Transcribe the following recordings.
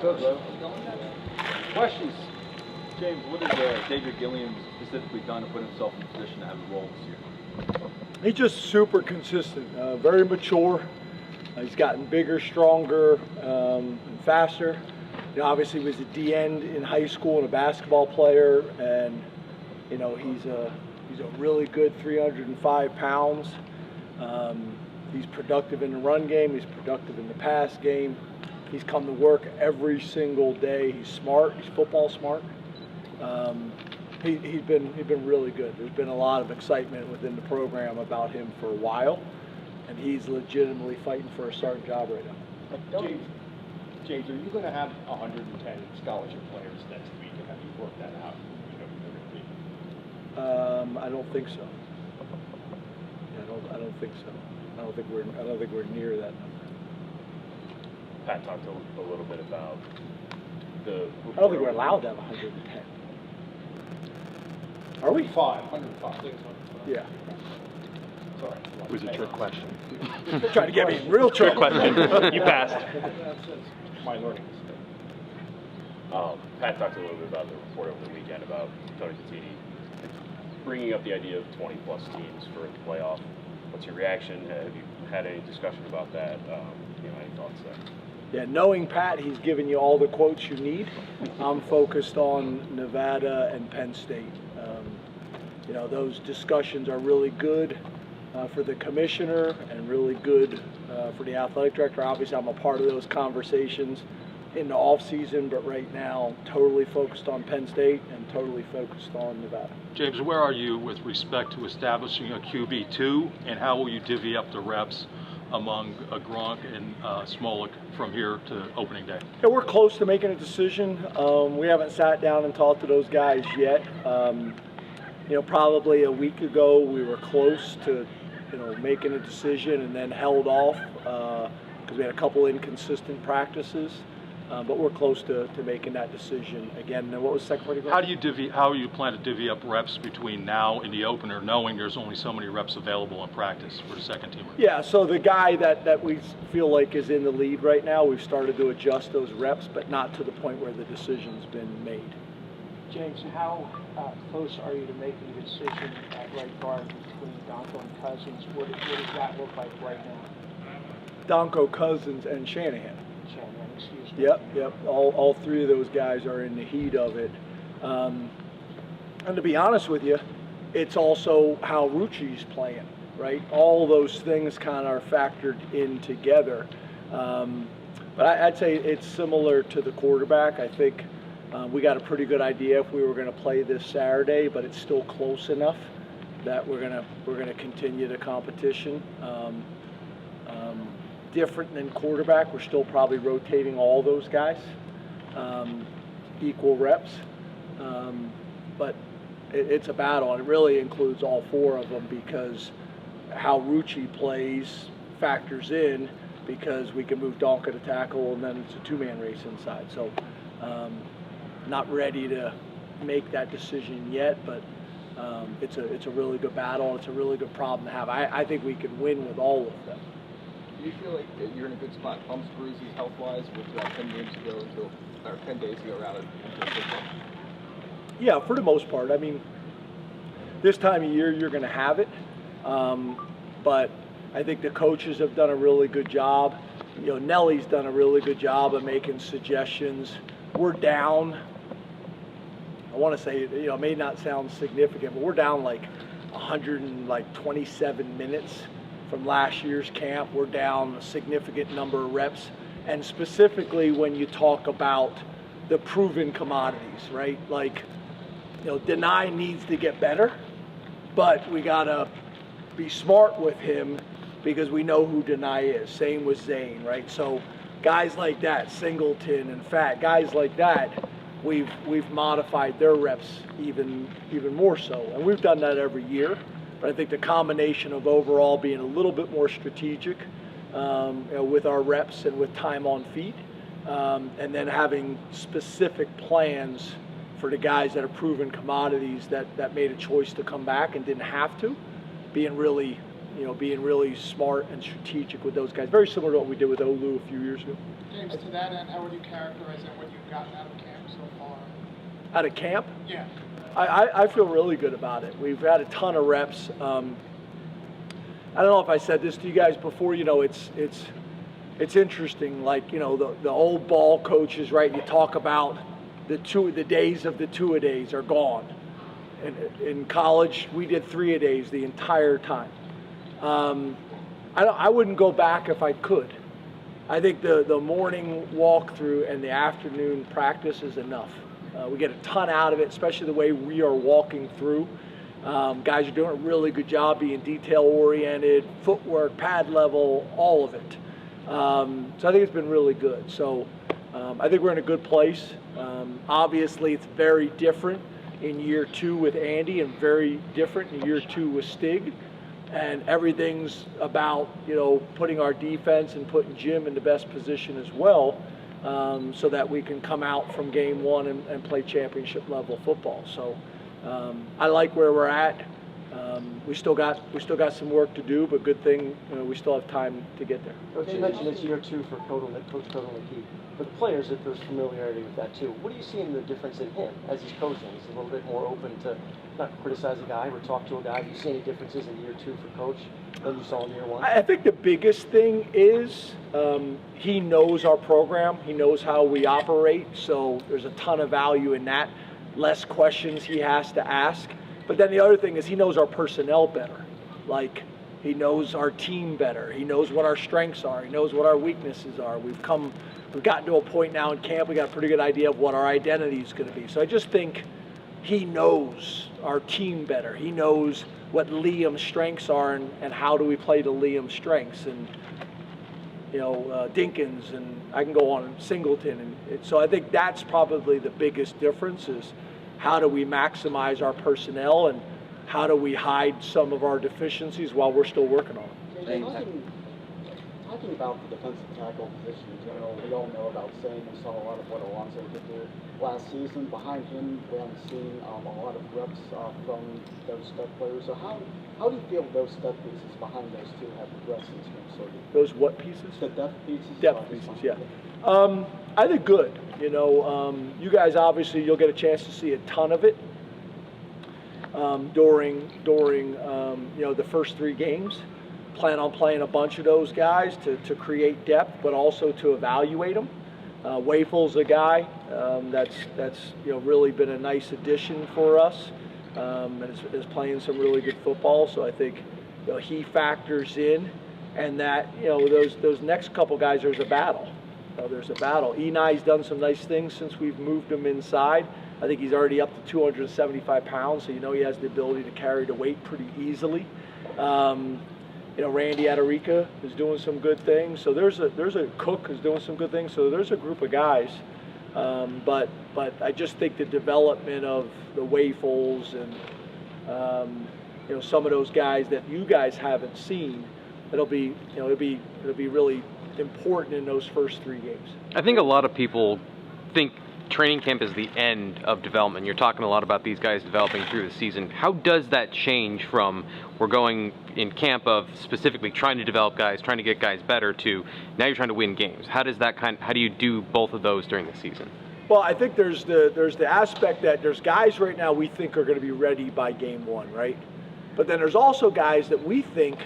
Coach, questions. James, what has Xavier Gilliam specifically done to put himself in a position to have a role this year? He's just super consistent, very mature. He's gotten bigger, stronger, and faster. You know, obviously, he was a D end in high school and a basketball player, and you know he's a really good 305 pounds. He's productive in the run game. He's productive in the pass game. He's come to work every single day. He's smart. He's football smart. He's been really good. There's been a lot of excitement within the program about him for a while, and he's legitimately fighting for a starting job right now. James, are you going to have 110 scholarship players next week, and have you worked that out? You know who they're going to be? I don't think so. I don't think so. I don't think we're near that number. Pat talked a little bit about the. I don't think we're allowed to have 110. Are we? 105. Yeah. Sorry. It was a trick question. Trying to get me real Trick trouble. question. You passed. My learning mistake. Pat talked a little bit about the report over the weekend about Tony Nittany bringing up the idea of 20-plus teams for the playoff. What's your reaction? Have you had any discussion about that? Any thoughts there? Yeah, knowing Pat, he's given you all the quotes you need. I'm focused on Nevada and Penn State. You know, those discussions are really good for the commissioner and really good for the athletic director. Obviously, I'm a part of those conversations in the off season, but right now, totally focused on Penn State and totally focused on Nevada. James, where are you with respect to establishing a QB2, and how will you divvy up the reps among Gronk and Smolik from here to opening day? Yeah, we're close to making a decision. We haven't sat down and talked to those guys yet. You know, probably a week ago we were close to, making a decision, and then held off because we had a couple inconsistent practices. But we're close to making that decision again. And what was the second part of your question? How you plan to divvy up reps between now and the opener, knowing there's only so many reps available in practice for the second teamer? Yeah, so the guy that we feel like is in the lead right now, we've started to adjust those reps, but not to the point where the decision's been made. James, how close are you to making a decision at right guard between Donko and Cousins? What does that look like right now? Donko, Cousins, and Shanahan. Shanahan, excuse me. Yep. All three of those guys are in the heat of it. And to be honest with you, it's also how Rucci's playing, right? All those things kind of are factored in together. But I'd say it's similar to the quarterback. I think we got a pretty good idea if we were going to play this Saturday, but it's still close enough that we're gonna continue the competition. Different than quarterback, we're still probably rotating all those guys, equal reps, but it's a battle, and it really includes all four of them because how Rucci plays factors in, because we can move Donka to tackle, and then it's a two-man race inside. So not ready to make that decision yet, but it's a really good battle, and it's a really good problem to have. I think we can win with all of them. Do you feel like you're in a good spot, bumps, bruises, health-wise, with 10 days ago rather? Yeah, for the most part. I mean, this time of year you're going to have it, but I think the coaches have done a really good job. Nelly's done a really good job of making suggestions. We're down. I want to say, it may not sound significant, but we're down like 127 minutes from last year's camp. We're down a significant number of reps, and specifically when you talk about the proven commodities, right? Like, Nittany needs to get better, but we gotta be smart with him because we know who Nittany is. Same with Zane, right? So guys like that, Singleton and Fat, guys like that, we've modified their reps even more so, and we've done that every year. But I think the combination of overall being a little bit more strategic with our reps and with time on feet, and then having specific plans for the guys that are proven commodities that made a choice to come back and didn't have to, being really, being really smart and strategic with those guys. Very similar to what we did with Olu a few years ago. James, to that end, how would you characterize it, what you've gotten out of camp so far? Out of camp? Yeah. I feel really good about it. We've had a ton of reps. I don't know if I said this to you guys before. It's interesting. Like the old ball coaches, right? You talk about the days of the two-a-days are gone. And in college, we did three-a-days the entire time. I wouldn't go back if I could. I think the morning walkthrough and the afternoon practice is enough. We get a ton out of it, especially the way we are walking through. Guys are doing a really good job being detail-oriented, footwork, pad level, all of it. So I think it's been really good. So I think we're in a good place. Obviously, it's very different in year 2 with Andy and very different in year 2 with Stig. And everything's about, putting our defense and putting Jim in the best position as well, so that we can come out from game 1 and play championship level football. So I like where we're at. We still got some work to do, but good thing we still have time to get there. Coach, you mentioned it's year 2 for Coach Kotelnicki. For the players, if there's familiarity with that too, what do you see in the difference in him as he's coaching? He's a little bit more open to not criticize a guy or talk to a guy. Do you see any differences in year 2 for Coach than you saw in year 1? I think the biggest thing is he knows our program. He knows how we operate, so there's a ton of value in that. Less questions he has to ask. But then the other thing is he knows our personnel better. Like, he knows our team better. He knows what our strengths are. He knows what our weaknesses are. We've gotten to a point now in camp, we got a pretty good idea of what our identity is going to be. So I just think he knows our team better. He knows what Liam's strengths are and how do we play to Liam's strengths. And, Dinkins, and I can go on, and Singleton. So I think that's probably the biggest difference is how do we maximize our personnel and how do we hide some of our deficiencies while we're still working on them. Talking about the defensive tackle position in general, we all know about Sam. We saw a lot of what Alonso did there last season. Behind him, we haven't seen a lot of reps from those stud players. So how do you feel those stud pieces behind those two have progressed since you sort of those what pieces? The depth pieces. Depth pieces, yeah. I think good. You guys obviously you'll get a chance to see a ton of it during the first 3 games. Plan on playing a bunch of those guys to create depth, but also to evaluate them. Wafel's a guy that's really been a nice addition for us, and is playing some really good football. So I think he factors in, and that those next couple guys, there's a battle. There's a battle. Enai's done some nice things since we've moved him inside. I think he's already up to 275 pounds, so he has the ability to carry the weight pretty easily. Randy Adarica is doing some good things. So there's a Cook who's doing some good things. So there's a group of guys. But I just think the development of the Wafels and some of those guys that you guys haven't seen, it'll be really important in those first 3 games. I think a lot of people think training camp is the end of development. You're talking a lot about these guys developing through the season. How does that change from we're going in camp of specifically trying to develop guys, trying to get guys better, to now you're trying to win games? How do you do both of those during the season? Well, I think there's the aspect that there's guys right now we think are going to be ready by game 1, right? But then there's also guys that we think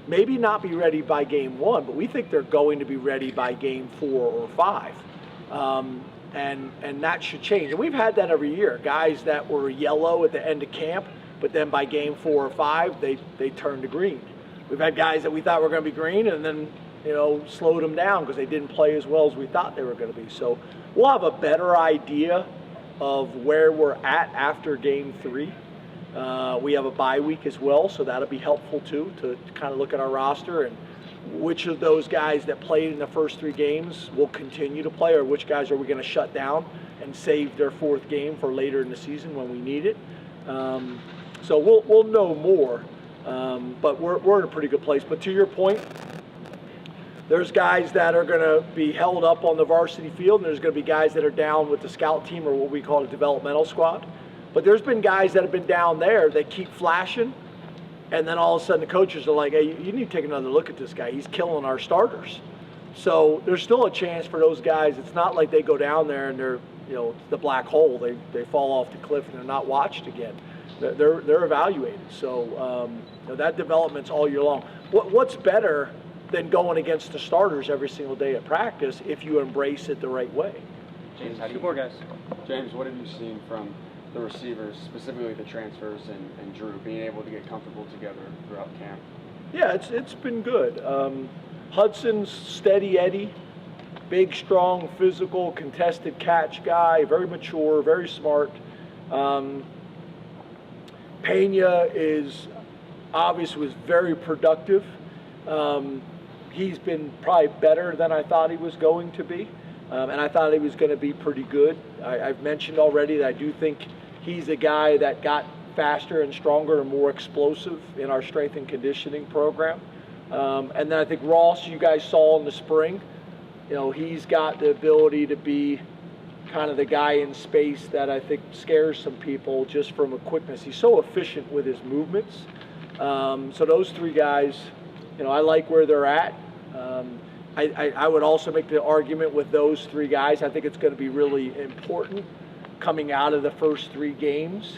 maybe not be ready by game 1, but we think they're going to be ready by game 4 or 5. And that should change. And we've had that every year. Guys that were yellow at the end of camp, but then by game 4 or 5, they turned to green. We've had guys that we thought were going to be green and then, slowed them down because they didn't play as well as we thought they were going to be. So we'll have a better idea of where we're at after game 3. We have a bye week as well, so that'll be helpful too, to kind of look at our roster and which of those guys that played in the first 3 games will continue to play, or which guys are we going to shut down and save their 4th game for later in the season when we need it. So we'll know more, but we're in a pretty good place. But to your point, there's guys that are going to be held up on the varsity field, and there's going to be guys that are down with the scout team, or what we call a developmental squad. But there's been guys that have been down there that keep flashing, And then all of a sudden the coaches are like, hey, you need to take another look at this guy. He's killing our starters. So there's still a chance for those guys. It's not like they go down there and they're, the black hole. They fall off the cliff and they're not watched again. They're evaluated. So that development's all year long. What's better than going against the starters every single day at practice if you embrace it the right way? James, two more guys. James, what have you seen from the receivers, specifically the transfers and Drew, being able to get comfortable together throughout camp? Yeah, it's been good. Hudson's steady Eddie, big, strong, physical, contested catch guy, very mature, very smart. Pena is obviously was very productive. He's been probably better than I thought he was going to be, and I thought he was going to be pretty good. I've mentioned already that I do think he's a guy that got faster and stronger and more explosive in our strength and conditioning program. And then I think Ross, you guys saw in the spring, he's got the ability to be kind of the guy in space that I think scares some people just from a quickness. He's so efficient with his movements. So those three guys, I like where they're at. I would also make the argument with those three guys. I think it's going to be really important coming out of the first 3 games.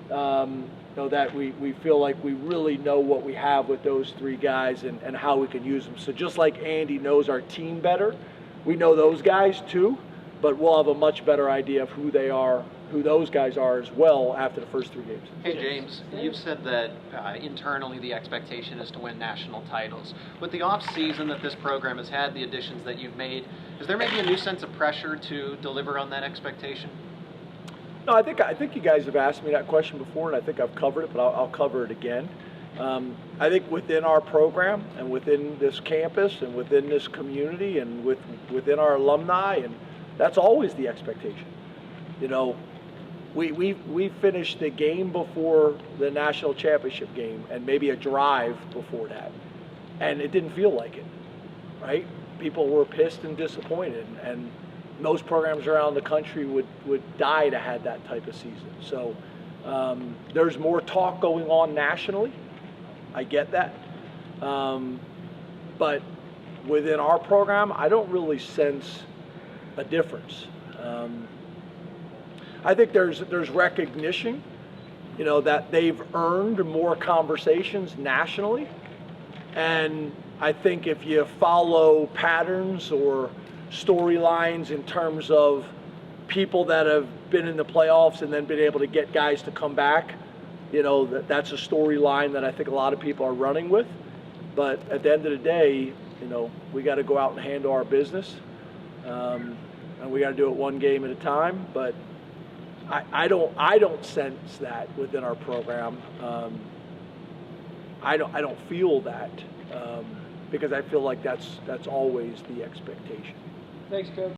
That we feel like we really know what we have with those 3 guys and how we can use them. So just like Andy knows our team better, we know those guys too, but we'll have a much better idea of who they are, who those guys are as well after the first 3 games. Hey James, you've said that internally the expectation is to win national titles. With the off season that this program has had, the additions that you've made, is there maybe a new sense of pressure to deliver on that expectation? No, I think you guys have asked me that question before, and I think I've covered it, but I'll cover it again. I think within our program and within this campus and within this community and within our alumni, and that's always the expectation. We finished the game before the national championship game and maybe a drive before that, and it didn't feel like it, right? People were pissed and disappointed, and most programs around the country would die to have that type of season. So there's more talk going on nationally. I get that. But within our program, I don't really sense a difference. I think there's recognition, that they've earned more conversations nationally. And I think if you follow patterns or storylines in terms of people that have been in the playoffs and then been able to get guys to come back, that's a storyline that I think a lot of people are running with. But at the end of the day, we got to go out and handle our business, and we got to do it one game at a time. But I don't sense that within our program. I don't feel that because I feel like that's always the expectation. Thanks, Coach.